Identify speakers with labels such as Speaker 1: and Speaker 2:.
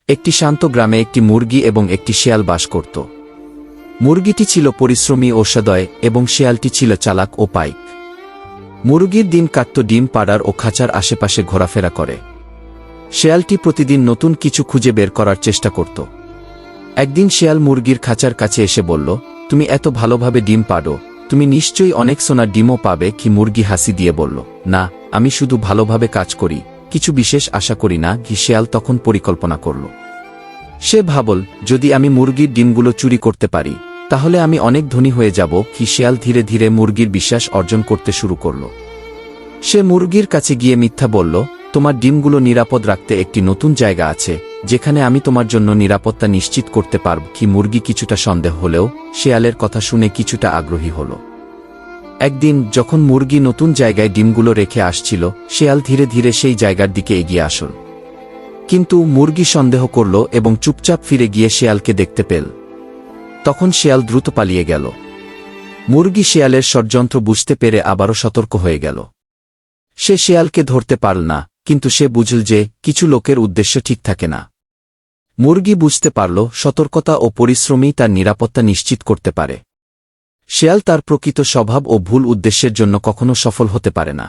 Speaker 1: একটি শান্ত গ্রামে একটি মুরগি এবং একটি শেয়াল বাস করত। মুরগিটি ছিল পরিশ্রমী ও সদয় এবং শেয়ালটি ছিল চালাক ও পাইক। মুরগির দিন কাটত ডিম পাড়ার ও খাঁচার আশেপাশে ঘোরাফেরা করে। শেয়ালটি প্রতিদিন নতুন কিছু খুঁজে বের করার চেষ্টা করত। একদিন শেয়াল মুরগির খাঁচার কাছে এসে বলল, তুমি এত ভালোভাবে ডিম পাড়ো, তুমি নিশ্চয়ই অনেক সোনার ডিমও পাবে। কি মুরগি হাসি দিয়ে বলল, না, আমি শুধু ভালোভাবে কাজ করি, কিছু বিশেষ আশা করি না। কি শেয়াল তখন পরিকল্পনা করল। সে ভাবল, যদি আমি মুরগির ডিমগুলো চুরি করতে পারি তাহলে আমি অনেক ধনী হয়ে যাব। কি শেয়াল ধীরে ধীরে মুরগির বিশ্বাস অর্জন করতে শুরু করল। সে মুরগির কাছে গিয়ে মিথ্যা বলল, তোমার ডিমগুলো নিরাপদ রাখতে একটি নতুন জায়গা আছে, যেখানে আমি তোমার জন্য নিরাপত্তা নিশ্চিত করতে পারব। কি মুরগি কিছুটা সন্দেহ হলেও শেয়ালের কথা শুনে কিছুটা আগ্রহী হল। একদিন যখন মুরগি নতুন জায়গায় ডিমগুলো রেখে আসছিল, শেয়াল ধীরে ধীরে সেই জায়গার দিকে এগিয়ে আসল। কিন্তু মুরগি সন্দেহ করল এবং চুপচাপ ফিরে গিয়ে শেয়ালকে দেখতে পেল। তখন শেয়াল দ্রুত পালিয়ে গেল। মুরগি শেয়ালের ষড়যন্ত্র বুঝতে পেরে আবারও সতর্ক হয়ে গেল। সে শেয়ালকে ধরতে পারল না, কিন্তু সে বুঝল যে কিছু লোকের উদ্দেশ্য ঠিক থাকে না। মুরগি বুঝতে পারল সতর্কতা ও পরিশ্রমই তার নিরাপত্তা নিশ্চিত করতে পারে। শেয়াল তার প্রকৃত স্বভাব ও ভুল উদ্দেশ্যের জন্য কখনো সফল হতে পারে না।